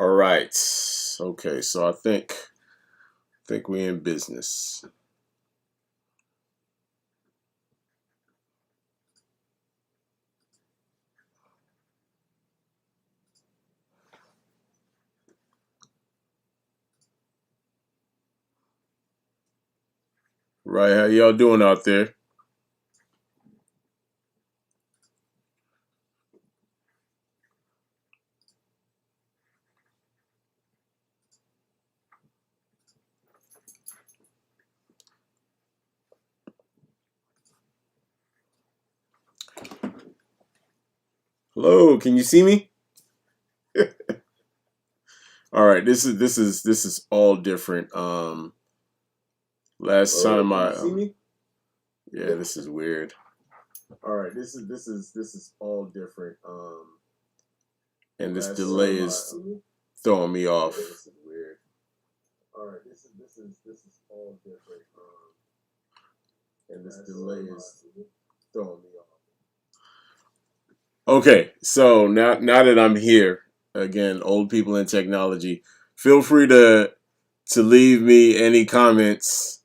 All right. Okay, so I think we in business. Right, how y'all doing out there? Hello, can you see me? All right, this is all different. Last time Can I you see me? yeah, this is weird. All right, this is all different. And this Last delay time is throwing me yeah, off. this is weird. All right, this is all different. And this Last delay time is throwing me off. Okay, so now that I'm here again, old people in technology, feel free to leave me any comments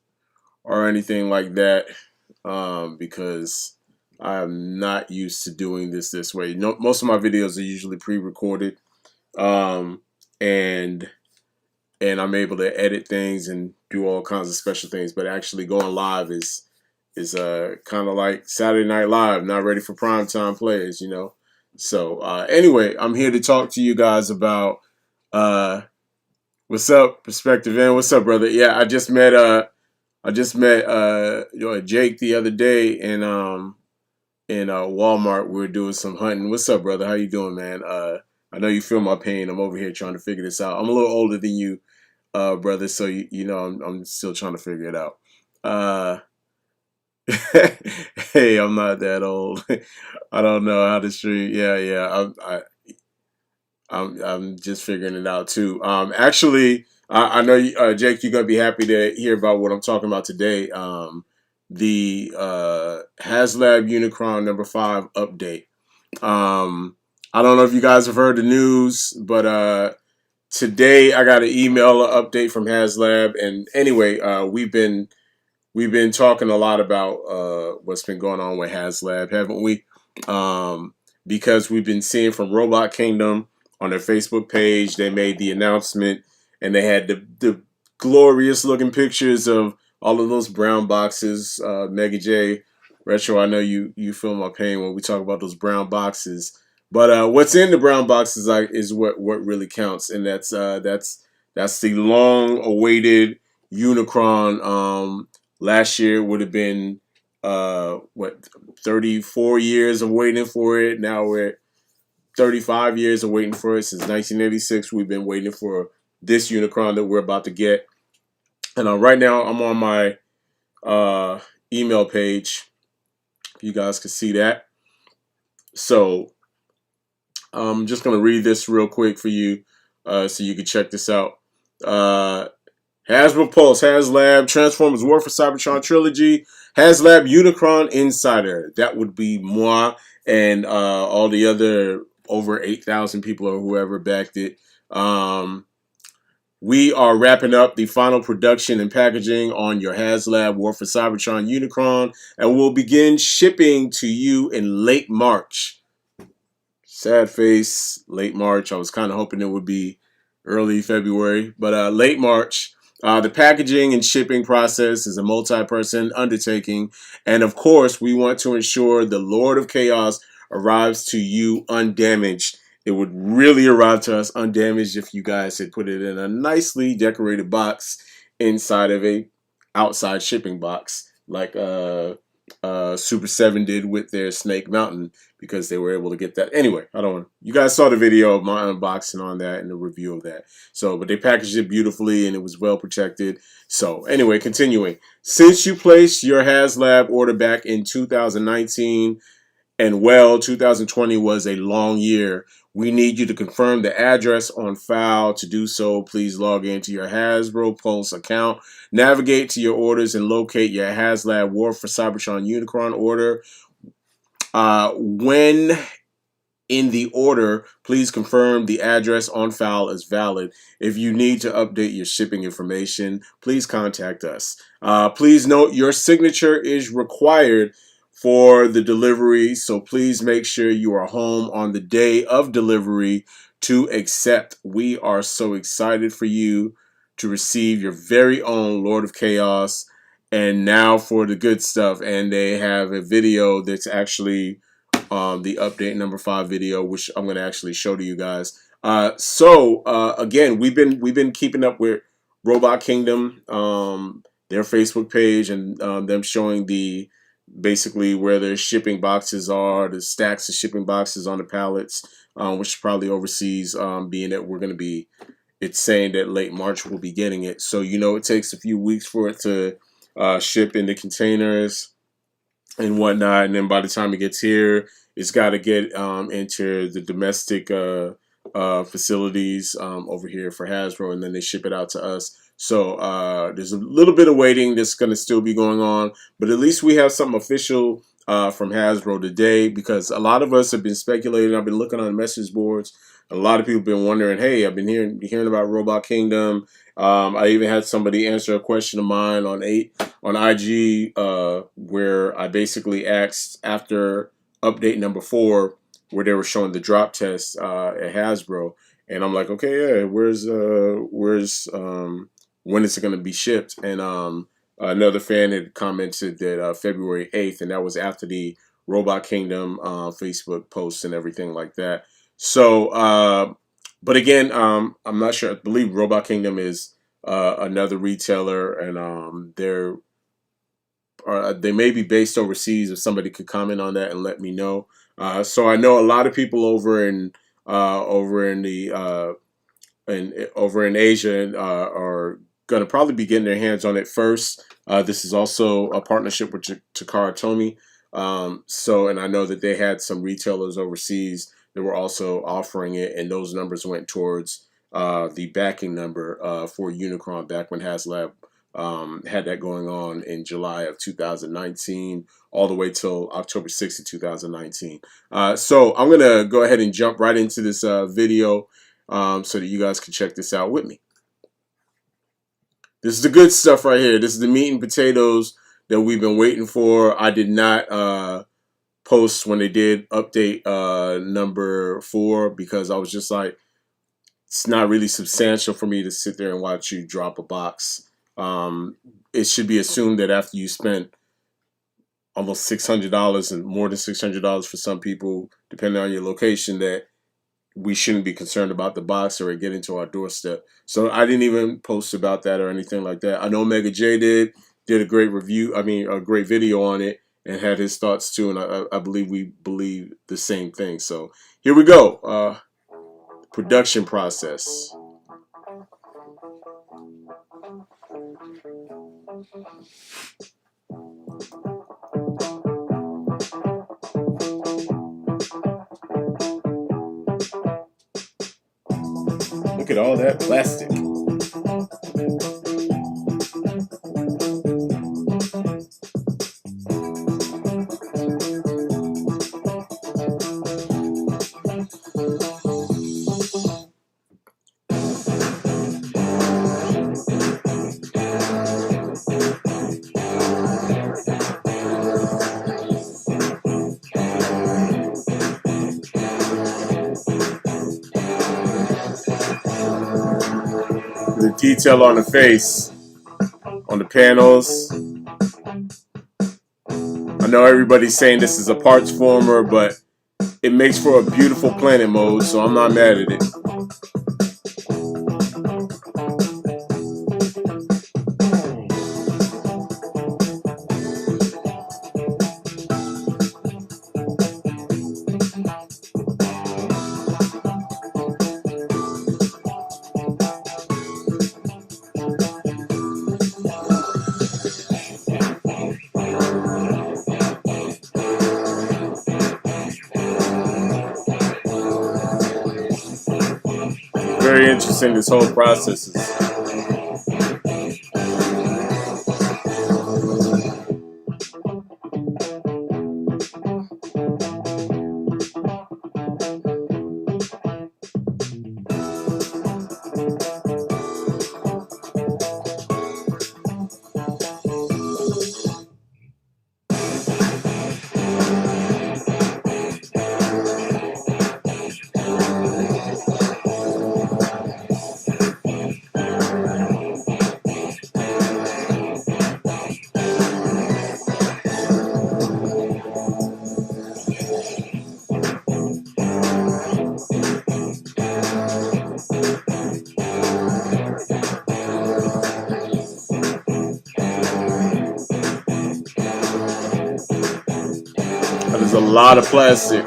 or anything like that, because I'm not used to doing this way. No, most of my videos are usually pre-recorded, um, and and I'm able to edit things and do all kinds of special things. But actually going live is kind of like Saturday Night Live, not ready for primetime players, you know. So anyway, I'm here to talk to you guys about uh, what's up, Perspective N. What's up, brother? Yeah, I just met Jake the other day in Walmart. We were doing some hunting. What's up, brother? How you doing, man? I know you feel my pain. I'm over here trying to figure this out. I'm a little older than you, brother, so you know I'm still trying to figure it out. Uh, hey, I'm not that old. I don't know how to stream. Yeah. I'm just figuring it out too. Actually, I know Jake, you're gonna be happy to hear about what I'm talking about today. The Haslab Unicron number 5 update. Um, I don't know if you guys have heard the news, but today I got an email update from Haslab, and anyway, we've been talking a lot about what's been going on with Haslab, haven't we? Because we've been seeing from Robot Kingdom on their Facebook page, they made the announcement, and they had the glorious looking pictures of all of those brown boxes. Mega J Retro, I know you feel my pain when we talk about those brown boxes. But what's in the brown boxes is what really counts, and that's the long awaited Unicron. Last year would have been 34 years of waiting for it. Now we're at 35 years of waiting for it. Since 1986 we've been waiting for this Unicron that we're about to get. And right now I'm on my email page. You guys can see that. So I'm just gonna read this real quick for you, so you can check this out. uh, Hasbro Pulse, HasLab, Transformers War for Cybertron Trilogy, HasLab Unicron Insider. That would be moi and all the other over 8,000 people or whoever backed it. We are wrapping up the final production and packaging on your HasLab War for Cybertron Unicron, and we'll begin shipping to you in late March. Sad face, late March. I was kind of hoping it would be early February, but late March. The packaging and shipping process is a multi-person undertaking, and of course, we want to ensure the Lord of Chaos arrives to you undamaged. It would really arrive to us undamaged if you guys had put it in a nicely decorated box inside of a outside shipping box, like Super 7 did with their Snake Mountain, because they were able to get that. Anyway, I don't. You guys saw the video of my unboxing on that and the review of that. So, but they packaged it beautifully and it was well protected. So, anyway, continuing. Since you placed your HasLab order back in 2019, and 2020 was a long year, we need you to confirm the address on file. To do so, please log into your Hasbro Pulse account, navigate to your orders, and locate your HasLab War for Cybertron Unicron order. When in the order, please confirm the address on file is valid. If you need to update your shipping information, please contact us. Please note your signature is required for the delivery, so please make sure you are home on the day of delivery to accept. We are so excited for you to receive your very own Lord of Chaos. And now for the good stuff. And they have a video that's actually the update number 5 video, which I'm going to actually show to you guys. Again, we've been keeping up with Robot Kingdom, their Facebook page, and them showing the basically where their shipping boxes are, the stacks of shipping boxes on the pallets, which is probably overseas, being that we're going to be, it's saying that late March we'll be getting it. So, you know, it takes a few weeks for it to ship in the containers and whatnot. And then by the time it gets here, it's got to get into the domestic facilities over here for Hasbro, and then they ship it out to us. So there's a little bit of waiting that's going to still be going on, but at least we have something official from Hasbro today, because a lot of us have been speculating. I've been looking on message boards. A lot of people have been wondering, hey, I've been hearing about Robot Kingdom. I even had somebody answer a question of mine on IG where I basically asked after update number 4, where they were showing the drop test at Hasbro, and I'm like, okay, yeah, where's when is it going to be shipped? And another fan had commented that February 8th, and that was after the Robot Kingdom Facebook posts and everything like that. So, but again, I'm not sure. I believe Robot Kingdom is another retailer, and they may be based overseas. If somebody could comment on that and let me know. So I know a lot of people over in Asia are going to probably be getting their hands on it first. This is also a partnership with Takara Tomy. And I know that they had some retailers overseas that were also offering it, and those numbers went towards the backing number for Unicron back when Haslab had that going on in July of 2019 all the way till October 6th of 2019. So I'm going to go ahead and jump right into this video so that you guys can check this out with me. This is the good stuff right here. This is the meat and potatoes that we've been waiting for. I did not post when they did update number 4 because I was just like, it's not really substantial for me to sit there and watch you drop a box. It should be assumed that after you spent almost $600 and more than $600 for some people, depending on your location, that we shouldn't be concerned about the box or it getting to our doorstep. So I didn't even post about that or anything like that. I know Mega J did a great review, a great video on it, and had his thoughts too, and I believe we believe the same thing. So here we go. Production process. Look at all that plastic. The detail on the face, on the panels. I know everybody's saying this is a parts former, but it makes for a beautiful planet mode, so I'm not mad at it. Very interesting, this whole process is. lot of plastic.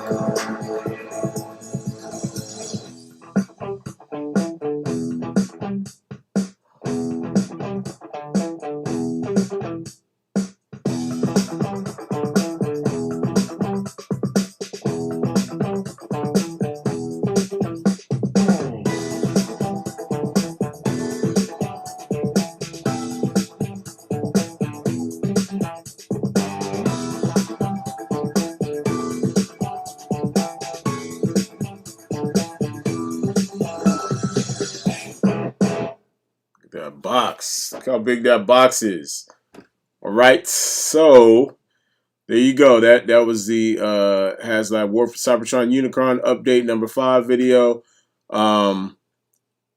That box. Look how big that box is. All right, so there you go. That was the Haslab War for Cybertron Unicron update number 5 video. Um,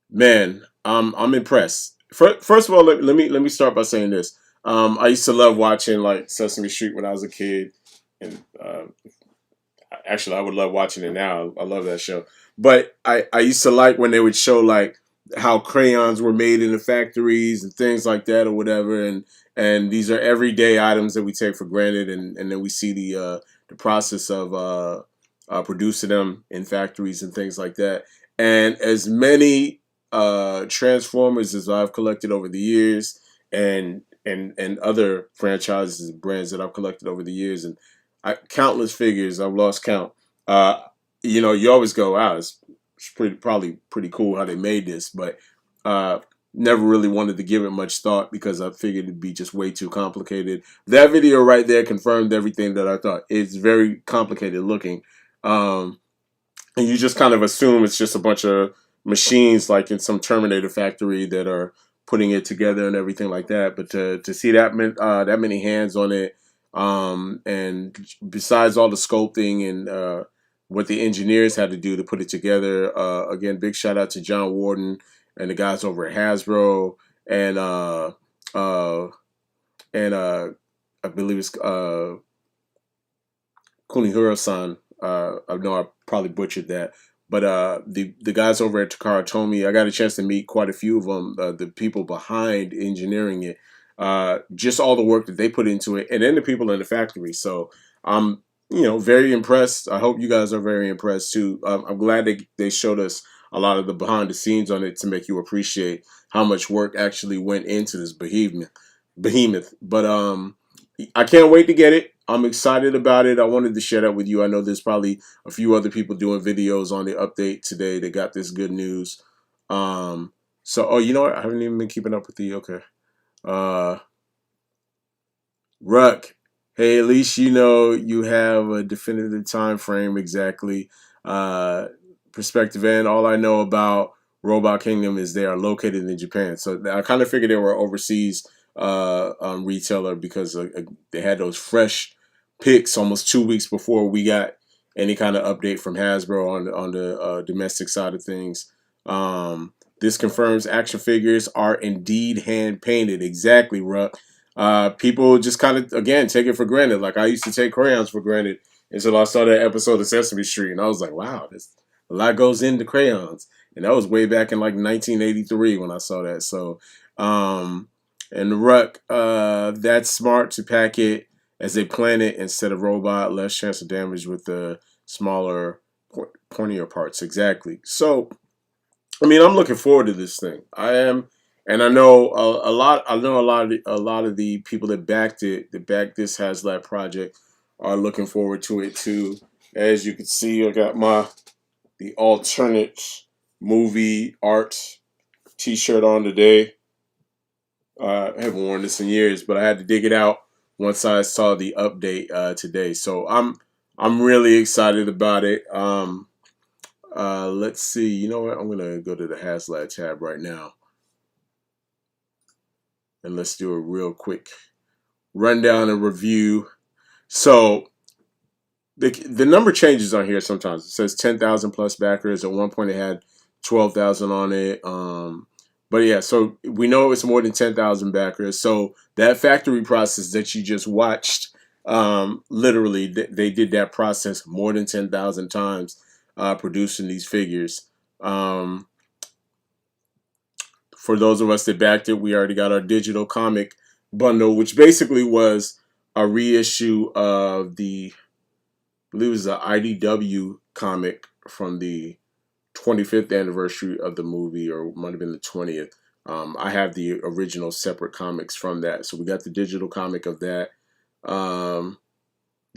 man, I'm impressed. First of all, let me start by saying this. I used to love watching like Sesame Street when I was a kid, and actually I would love watching it now. I love that show. But I used to like when they would show like how crayons were made in the factories and things like that or whatever, and these are everyday items that we take for granted, and then we see the process of producing them in factories and things like that. And as many Transformers as I've collected over the years, and other franchises and brands that I've collected over the years, and countless figures, I've lost count. Uh, you always go, wow, it's probably pretty cool how they made this, but uh, never really wanted to give it much thought because I figured it'd be just way too complicated. That video right there confirmed everything that I thought. It's very complicated looking, um, and you just kind of assume it's just a bunch of machines like in some Terminator factory that are putting it together and everything like that. But to see that many hands on it, and besides all the sculpting and what the engineers had to do to put it together, again, big shout out to John Warden and the guys over at Hasbro, and uh, and I believe it's Kunihiro-san. I know I probably butchered that, but the guys over at Takara Tomy, I got a chance to meet quite a few of them, the people behind engineering it, just all the work that they put into it, and then the people in the factory. So I'm very impressed. I hope you guys are very impressed too. I'm glad they showed us a lot of the behind the scenes on it to make you appreciate how much work actually went into this behemoth. But I can't wait to get it. I'm excited about it. I wanted to share that with you. I know there's probably a few other people doing videos on the update today that got this good news. So, you know what? I haven't even been keeping up with the, okay. Uh, Ruck, hey, at least you know you have a definitive time frame exactly. Uh, Perspective and all I know about Robot Kingdom is they are located in Japan. So I kind of figured they were overseas retailer because they had those fresh picks almost 2 weeks before we got any kind of update from Hasbro on the domestic side of things. This confirms action figures are indeed hand painted. Exactly, Ruck. People just kind of, again, take it for granted. Like I used to take crayons for granted until I saw that episode of Sesame Street, and I was like, wow, a lot goes into crayons. And that was way back in like 1983 when I saw that. So, and the Ruck, that's smart to pack it as a planet instead of robot, less chance of damage with the smaller, pointier parts. Exactly. So, I mean, I'm looking forward to this thing. I am, and I know a lot. I know a lot of the people that backed this Haslab project, are looking forward to it too. As you can see, I got the alternate movie art T-shirt on today. I haven't worn this in years, but I had to dig it out once I saw the update today. So I'm really excited about it. Let's see. You know what? I'm gonna go to the Haslab tab right now, and let's do a real quick rundown and review. So the number changes on here sometimes. It says 10,000 plus backers. At one point, it had 12,000 on it. But yeah, so we know it's more than 10,000 backers. So that factory process that you just watched, literally, they did that process more than 10,000 times, producing these figures. For those of us that backed it, we already got our digital comic bundle, which basically was a reissue of the believe it was an IDW comic from the 25th anniversary of the movie, or it might have been the 20th. I have the original separate comics from that. So we got the digital comic of that. The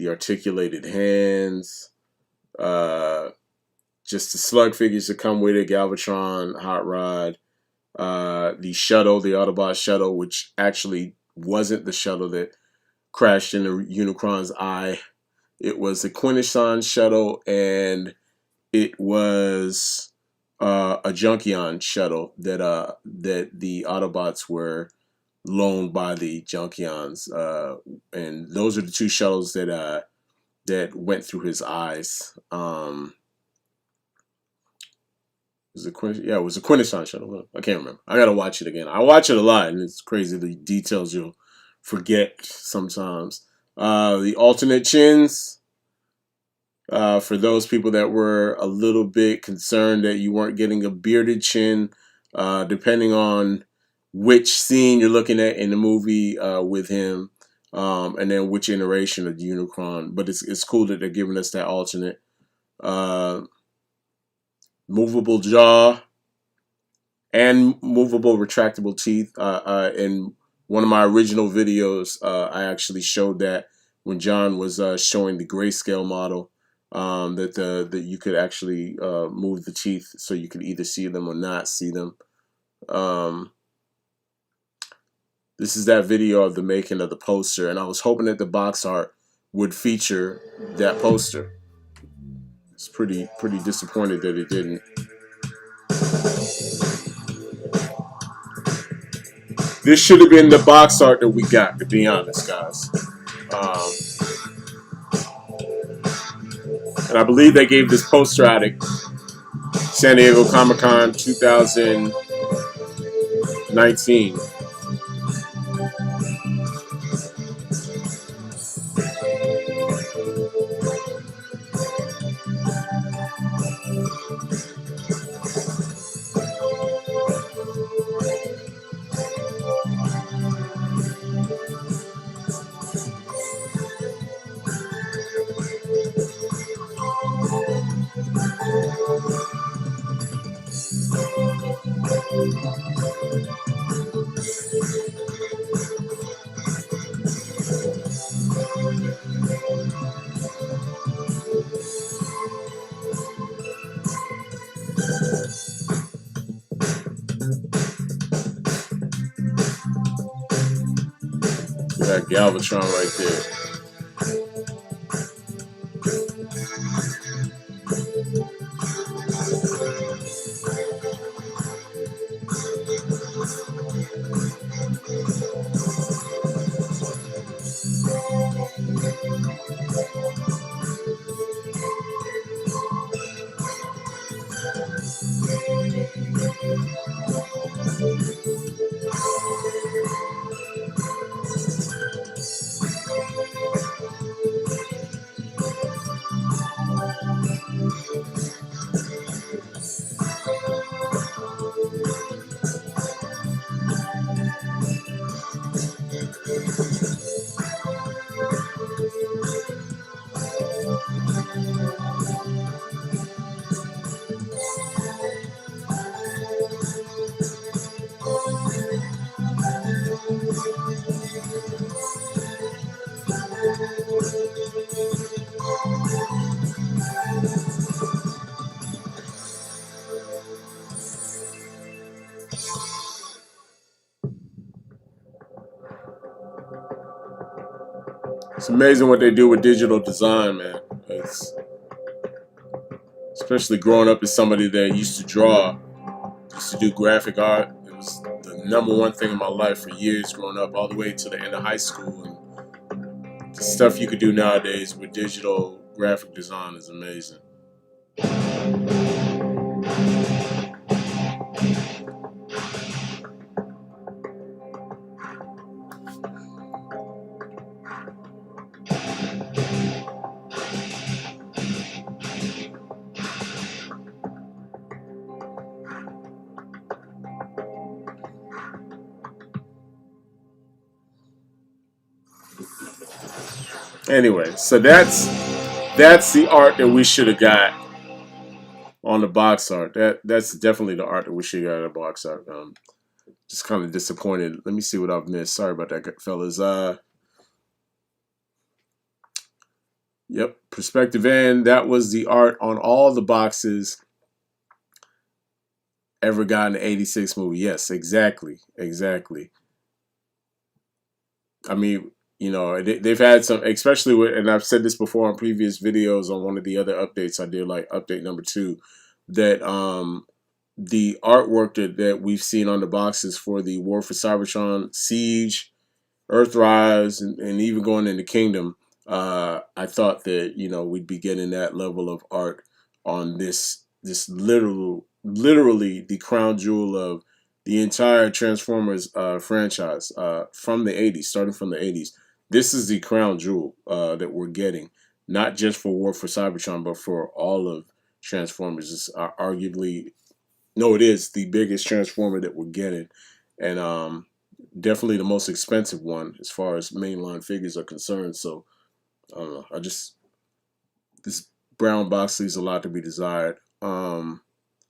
articulated hands, just the slug figures that come with it, Galvatron, Hot Rod, the shuttle, the Autobot shuttle, which actually wasn't the shuttle that crashed into Unicron's eye. It was the Quintesson shuttle, and it was a Junkion shuttle that the Autobots were loaned by the Junkions, and those are the two shuttles that went through his eyes. It was a Quintesson shuttle. I can't remember. I gotta watch it again. I watch it a lot, and it's crazy the details you'll forget sometimes. The alternate chins. For those people that were a little bit concerned that you weren't getting a bearded chin, depending on which scene you're looking at in the movie with him, and then which iteration of the Unicron. But it's cool that they're giving us that alternate. Movable jaw and movable retractable teeth. In one of my original videos, I actually showed that when John was showing the grayscale model, that you could actually move the teeth so you could either see them or not see them. This is that video of the making of the poster, and I was hoping that the box art would feature that poster. It's pretty disappointed that it didn't. This should have been the box art that we got, to be honest, guys. And I believe they gave this poster out at San Diego Comic-Con 2019. That Galvatron right there. It's amazing what they do with digital design, man. Especially growing up as somebody that used to draw, used to do graphic art. It was the #1 thing in my life for years growing up, all the way to the end of high school. And the stuff you could do nowadays with digital graphic design is amazing. Anyway, so that's That's the art that we should have got on the box art. That's definitely the art that we should have got on the box art. Just kind of disappointed. Let me see what I've missed. Sorry about that, fellas. Yep, perspective end. That was the art on all the boxes ever got in the '86 movie. Yes, exactly. I mean, you know, they've had some, especially with, and I've said this before on previous videos on one of the other updates I did, like update number 2, that the artwork that we've seen on the boxes for the War for Cybertron, Siege, Earthrise, and even going into Kingdom, I thought that, you know, we'd be getting that level of art on this literally the crown jewel of the entire Transformers franchise from the '80s, starting from the '80s. This is the crown jewel that we're getting, not just for War for Cybertron, but for all of Transformers. It's arguably, no, it is the biggest Transformer that we're getting, and definitely the most expensive one as far as mainline figures are concerned. So I don't know. This brown box leaves a lot to be desired.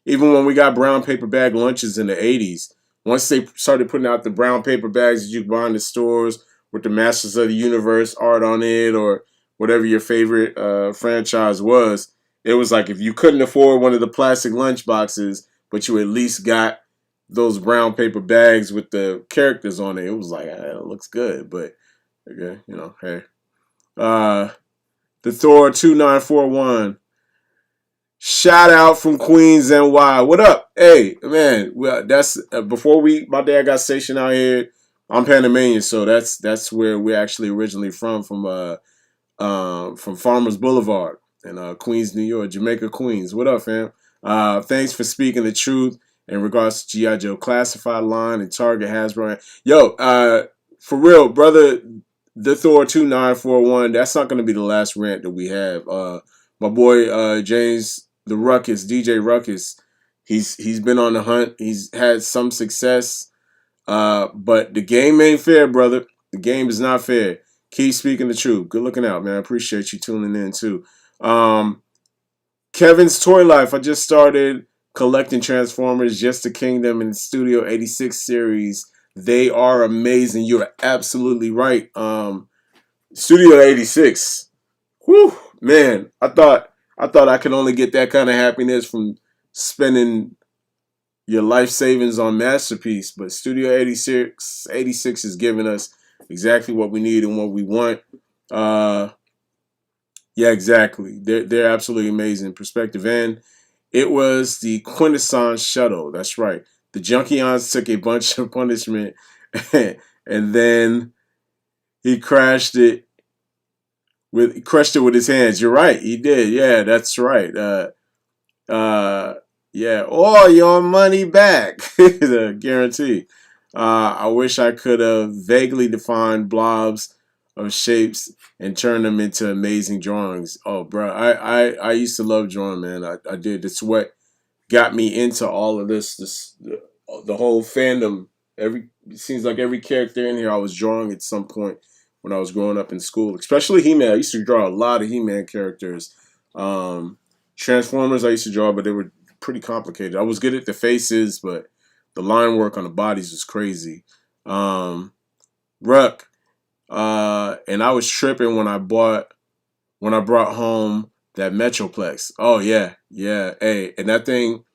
Even when we got brown paper bag lunches in the '80s, once they started putting out the brown paper bags that you could buy in the stores with the Masters of the Universe art on it, or whatever your favorite franchise was, it was like if you couldn't afford one of the plastic lunch boxes, but you at least got those brown paper bags with the characters on it, it was like, it looks good. But okay, you know, hey. The Thor 2941. Shout out from Queens NY. What up? Hey, man, that's before my dad got stationed out here. I'm Panamanian, so that's where we're actually originally from Farmers Boulevard in Queens, New York, Jamaica, Queens. What up, fam? Thanks for speaking the truth in regards to G.I. Joe Classified line and Target Hasbro. Yo, for real, brother, the Thor 2941, that's not going to be the last rant that we have. My boy James, the Ruckus, DJ Ruckus, he's been on the hunt. He's had some success, but the game ain't fair, brother. The game is not fair. Keep speaking the truth. Good looking out, man. I appreciate you tuning in too. Kevin's Toy Life. I just started collecting Transformers, Just the Kingdom, and Studio 86 series. They are amazing. You're absolutely right. Studio 86. Whew, man. I thought I could only get that kind of happiness from spending your life savings on Masterpiece, but Studio 86 is giving us exactly what we need and what we want. Yeah, exactly. They're absolutely amazing. Perspective end. It was the quintessence shuttle. That's right. The Junkions took a bunch of punishment, and then he crushed it with his hands. You're right. He did. Yeah, that's right. Uh, yeah, all your money back. The guarantee. I wish I could have vaguely defined blobs of shapes and turned them into amazing drawings. Oh, bro, I used to love drawing, man. I did. It's what got me into all of this. The whole fandom. It seems like every character in here I was drawing at some point when I was growing up in school. Especially He-Man. I used to draw a lot of He-Man characters. Transformers I used to draw, but they were pretty complicated. I was good at the faces, but the line work on the bodies was crazy. Ruck, and I was tripping when I brought home that Metroplex. Oh yeah, yeah. Hey, and that thing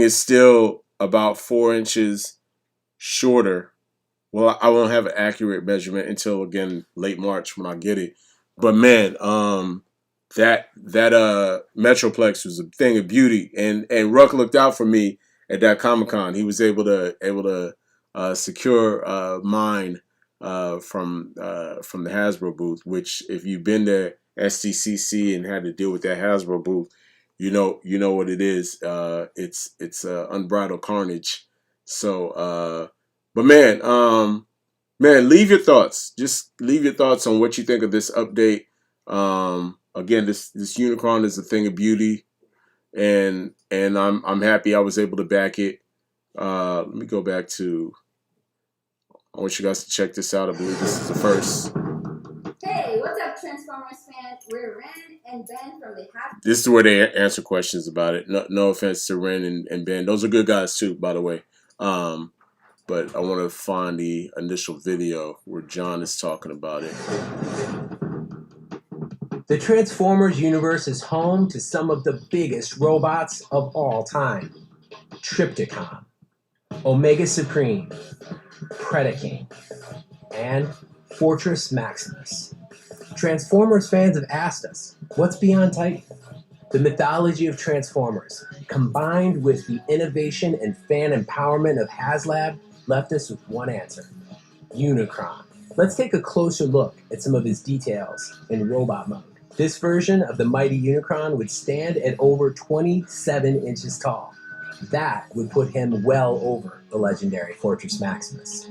is still about 4 inches shorter. Well, I won't have an accurate measurement until again late March when I get it. But man, that Metroplex was a thing of beauty, and Ruck looked out for me at that Comic-Con. He was able to secure mine from the Hasbro booth. Which, if you've been to STCC and had to deal with that Hasbro booth, you know what it is. It's unbridled carnage. So, but man, leave your thoughts. Just leave your thoughts on what you think of this update. Again, this Unicron is a thing of beauty, and I'm happy I was able to back it. Let me go back to. I want you guys to check this out. I believe this is the first. Hey, what's up, Transformers fan? We're Ren and Ben from the Haslab. This is where they answer questions about it. No offense to Ren and Ben. Those are good guys too, by the way. But I want to find the initial video where John is talking about it. The Transformers universe is home to some of the biggest robots of all time. Trypticon, Omega Supreme, Predaking, and Fortress Maximus. Transformers fans have asked us, what's beyond Titan? The mythology of Transformers, combined with the innovation and fan empowerment of Haslab, left us with one answer: Unicron. Let's take a closer look at some of his details in robot mode. This version of the mighty Unicron would stand at over 27 inches tall. That would put him well over the legendary Fortress Maximus.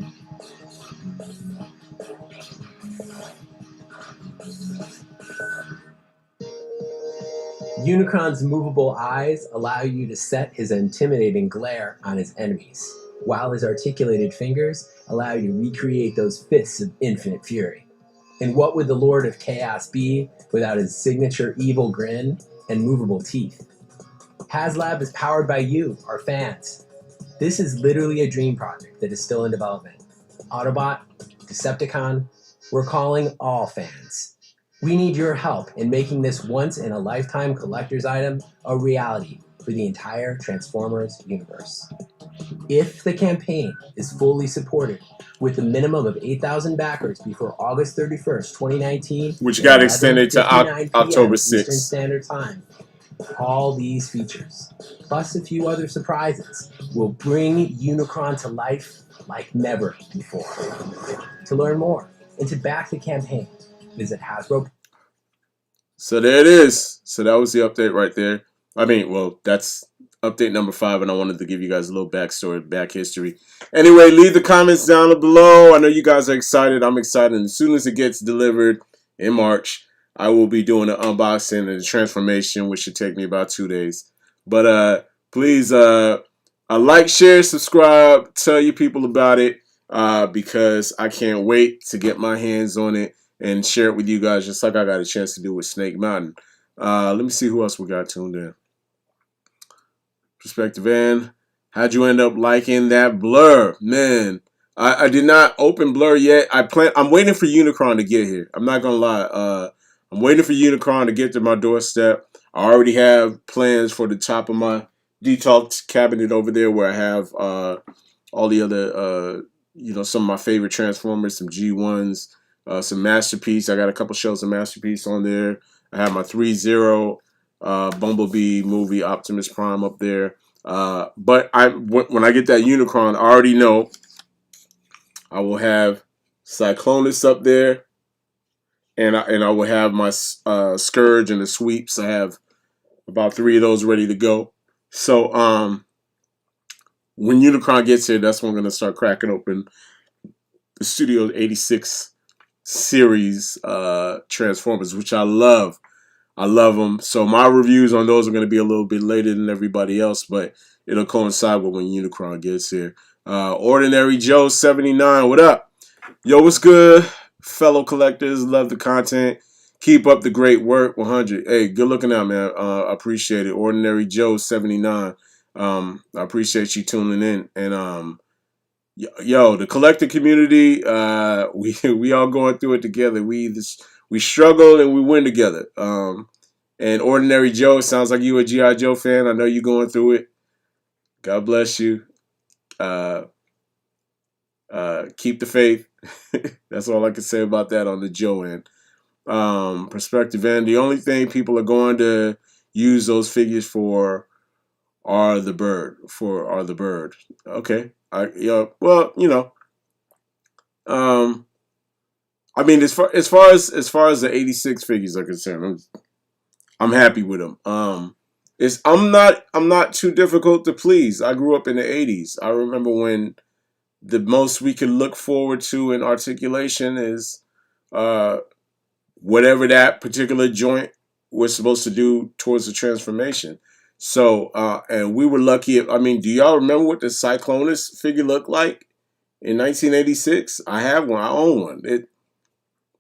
Unicron's movable eyes allow you to set his intimidating glare on his enemies, while his articulated fingers allow you to recreate those fists of infinite fury. And what would the Lord of Chaos be without his signature evil grin and movable teeth? Haslab is powered by you, our fans. This is literally a dream project that is still in development. Autobot, Decepticon, we're calling all fans. We need your help in making this once-in-a-lifetime collector's item a reality for the entire Transformers universe. If the campaign is fully supported with a minimum of 8,000 backers before August 31st, 2019, which got extended to October 6th. Eastern Standard Time, all these features, plus a few other surprises, will bring Unicron to life like never before. To learn more and to back the campaign, visit Hasbro. So there it is. So that was the update right there. I mean, well, that's update number 5, and I wanted to give you guys a little backstory, back history. Anyway, leave the comments down below. I know you guys are excited. I'm excited. And as soon as it gets delivered in March, I will be doing an unboxing and a transformation, which should take me about 2 days. But please, like, share, subscribe, tell your people about it, because I can't wait to get my hands on it and share it with you guys, just like I got a chance to do with Snake Mountain. Let me see who else we got tuned in. Perspective N, how'd you end up liking that Blur? Man, I did not open Blur yet. I'm waiting for Unicron to get here. I'm not gonna lie. I'm waiting for Unicron to get to my doorstep. I already have plans for the top of my detox cabinet over there, where I have all the other some of my favorite Transformers, some G1s, some Masterpiece. I got a couple shows of Masterpiece on there. I have my 3-0 Bumblebee movie, Optimus Prime, up there. But when I get that Unicron, I already know I will have Cyclonus up there, and I will have my Scourge and the Sweeps. I have about 3 of those ready to go. So when Unicron gets here, that's when I'm going to start cracking open the Studio 86 series Transformers, which I love. I love them. So my reviews on those are going to be a little bit later than everybody else, but it'll coincide with when Unicron gets here. Ordinary Joe 79, what up? Yo, what's good, fellow collectors? Love the content. Keep up the great work. 100. Hey, good looking out, man. I appreciate it. Ordinary Joe 79. I appreciate you tuning in. And yo, the collector community, we all going through it together. We struggle and we win together. And Ordinary Joe, it sounds like you a G.I. Joe fan. I know you're going through it. God bless you. Keep the faith. That's all I can say about that on the Joe end. Perspective end. The only thing people are going to use those figures for are the bird. Okay. Well, I mean, as far as the 86 figures are concerned, I'm happy with them. I'm not too difficult to please. I grew up in the 80s. I remember when the most we could look forward to in articulation is whatever that particular joint was supposed to do towards the transformation. So, and we were lucky. I mean, do y'all remember what the Cyclonus figure looked like in 1986? I have one. I own one.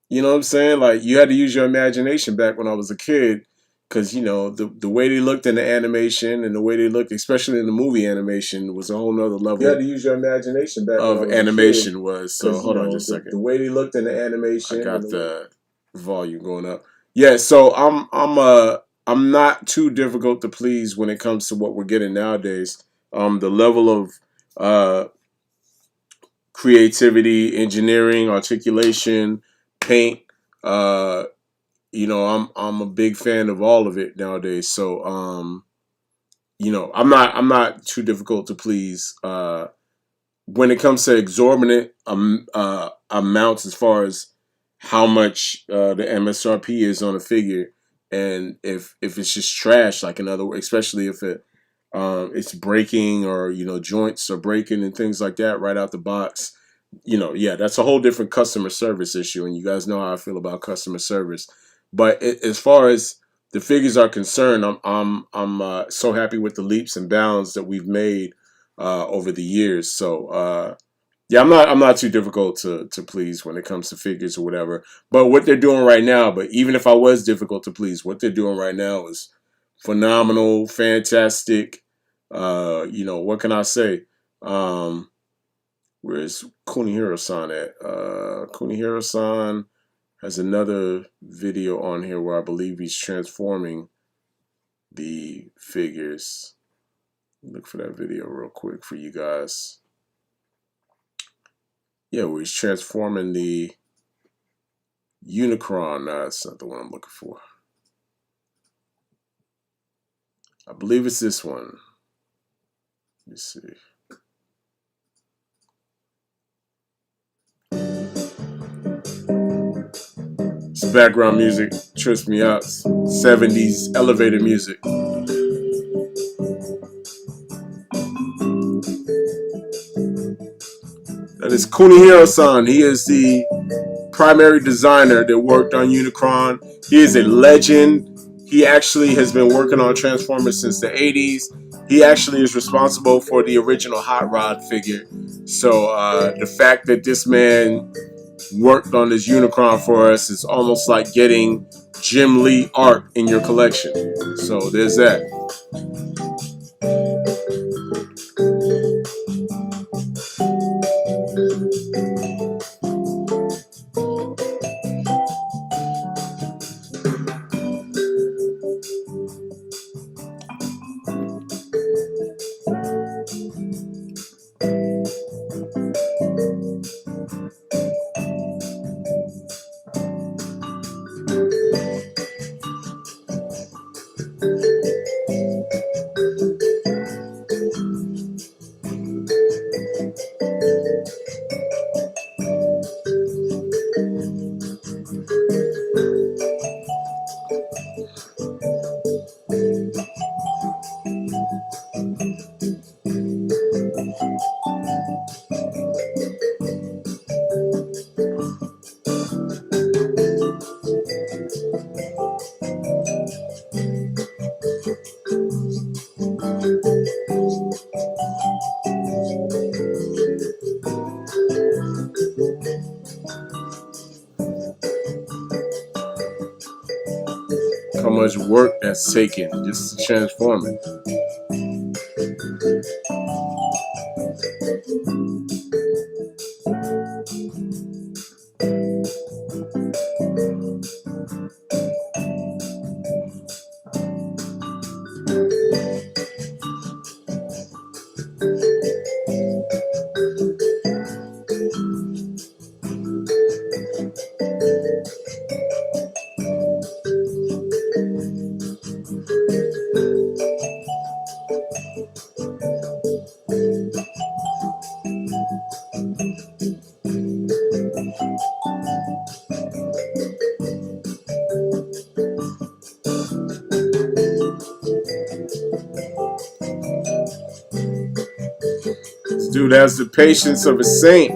You know what I'm saying? Like you had to use your imagination back when I was a kid, because you know the way they looked in the animation and the way they looked, especially in the movie animation, was a whole nother level. You had to use your imagination back when I Of was a animation kid, was. So hold on just a second. the way they looked in the animation. I got the volume going up. Yeah, so I'm not too difficult to please when it comes to what we're getting nowadays. The level of uh creativity, engineering, articulation, paint. Uh, you know, I'm a big fan of all of it nowadays. So you know, I'm not too difficult to please. When it comes to exorbitant amounts as far as how much the MSRP is on a figure, and if it's just trash, like in other words, especially if it's breaking or you know joints are breaking and things like that right out the box, you know, yeah, that's a whole different customer service issue, and you guys know how I feel about customer service. But as far as the figures are concerned, I'm so happy with the leaps and bounds that we've made over the years. So yeah, I'm not too difficult to please when it comes to figures or whatever. But what they're doing right now, but even if I was difficult to please, what they're doing right now is phenomenal, fantastic. You know, what can I say? Um, where's Kunihiro-san at? Kunihiro-san has another video on here where I believe he's transforming the figures. Look for that video real quick for you guys. Yeah, where he's transforming the Unicron. No, that's not the one I'm looking for. I believe it's this one. Let me see. It's background music trips me out. 70s elevator music. That is Kunihiro-san. He is the primary designer that worked on Unicron. He is a legend. He actually has been working on Transformers since the 80s. He actually is responsible for the original Hot Rod figure. So the fact that this man worked on this Unicron for us is almost like getting Jim Lee art in your collection. So there's that. How much work that's taken just to transform it. This dude has the patience of a saint.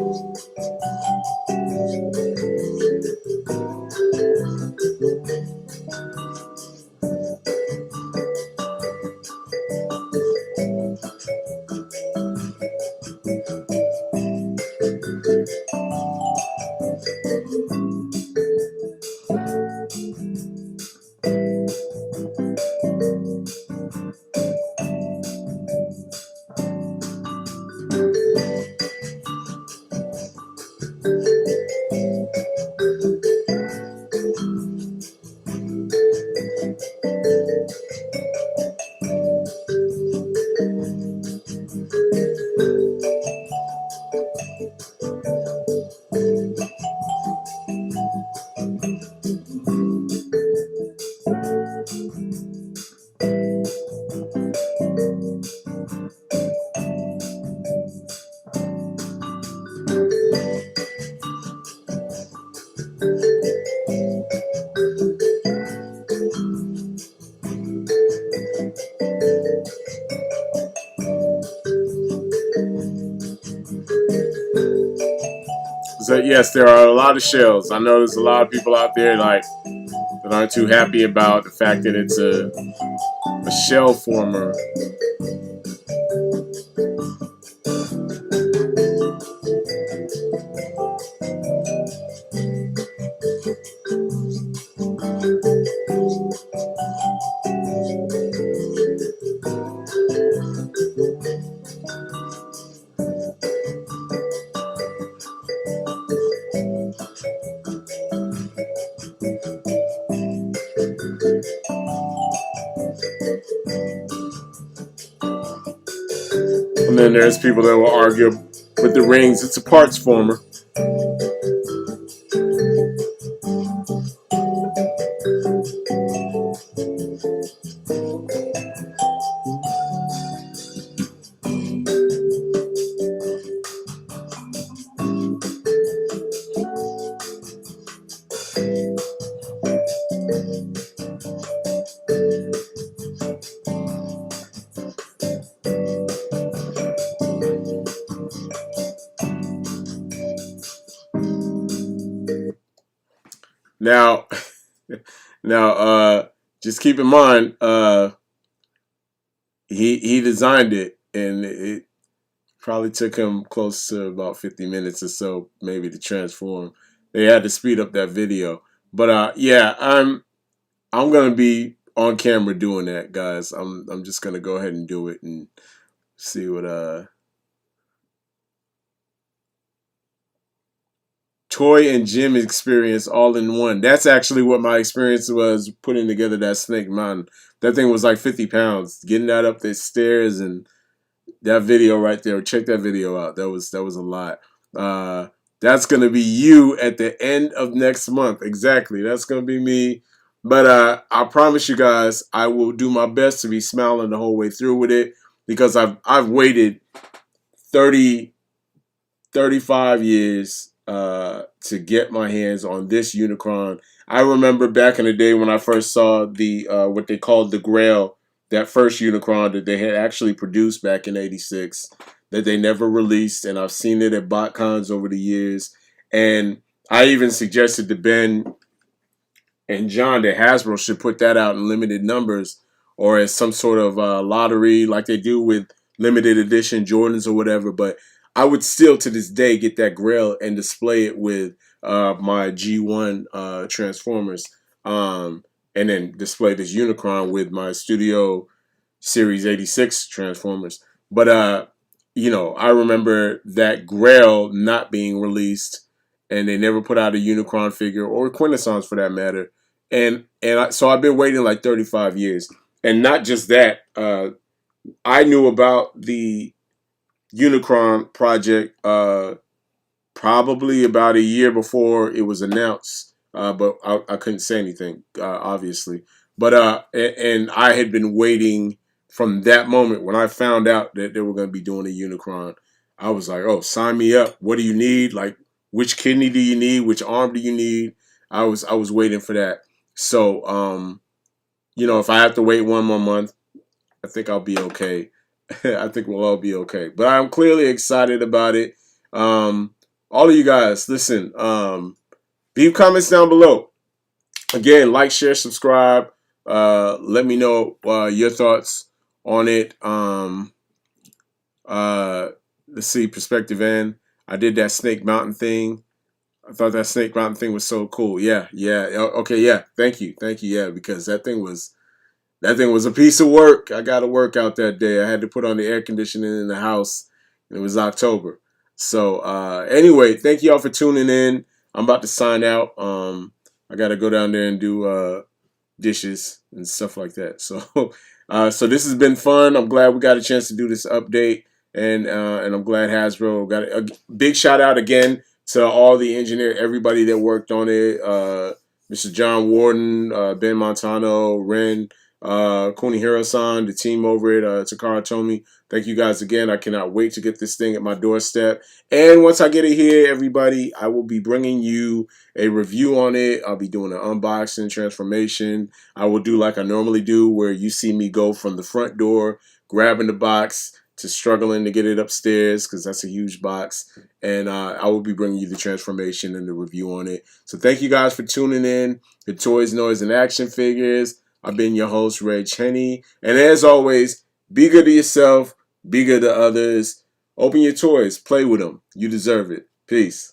So yes, there are a lot of shells. I know there's a lot of people out there like that aren't too happy about the fact that it's a shell former. And then there's people that will argue with the rings. It's a parts former. Now, now, just keep in mind, he designed it, and it probably took him close to about 50 minutes or so, maybe to transform. They had to speed up that video, but yeah, I'm gonna be on camera doing that, guys. I'm just gonna go ahead and do it and see what toy and gym experience all in one. That's actually what my experience was putting together that Snake Mountain. That thing was like 50 pounds. Getting that up the stairs and that video right there. Check that video out. That was a lot. That's gonna be you at the end of next month. Exactly. That's gonna be me. But I promise you guys, I will do my best to be smiling the whole way through with it because I've waited 30 35 years to get my hands on this Unicron. I remember back in the day when I first saw the what they called the Grail, that first Unicron that they had actually produced back in '86 that they never released, and I've seen it at BotCons over the years. And I even suggested to Ben and John that Hasbro should put that out in limited numbers or as some sort of lottery like they do with limited edition Jordans or whatever. But I would still to this day get that Grail and display it with my G1 Transformers and then display this Unicron with my Studio Series 86 Transformers. But you know, I remember that Grail not being released and they never put out a Unicron figure or Quintessence for that matter. So I've been waiting like 35 years. And not just that, I knew about the Unicron project probably about a year before it was announced, but I couldn't say anything, obviously. And I had been waiting from that moment when I found out that they were going to be doing a Unicron. I was like, oh, sign me up. What do you need? Like, which kidney do you need? Which arm do you need? I was waiting for that. So, you know, if I have to wait one more month, I think I'll be okay. I think we'll all be okay. But I'm clearly excited about it. All of you guys, listen, leave comments down below. Again, like, share, subscribe. Let me know your thoughts on it. Let's see, perspective N. I did that Snake Mountain thing. I thought that Snake Mountain thing was so cool. Yeah. Okay, yeah. Thank you. Yeah, because that thing was a piece of work. I got to work out that day. I had to put on the air conditioning in the house. It was October. So anyway, thank you all for tuning in. I'm about to sign out. I got to go down there and do dishes and stuff like that. So so this has been fun. I'm glad we got a chance to do this update, and I'm glad Hasbro got a big shout out again to all the engineer, everybody that worked on it. Mr. John Warden, Ben Montano, Ren, Kunihiro-san, the team over at Takara Tomy. Thank you guys again. I cannot wait to get this thing at my doorstep. And once I get it here, everybody, I will be bringing you a review on it. I'll be doing an unboxing, transformation. I will do like I normally do, where you see me go from the front door, grabbing the box, to struggling to get it upstairs, because that's a huge box. And I will be bringing you the transformation and the review on it. So thank you guys for tuning in to Toys, Noise, and Action Figures. I've been your host, Ray Cheney. And as always, be good to yourself, be good to others. Open your toys, play with them. You deserve it. Peace.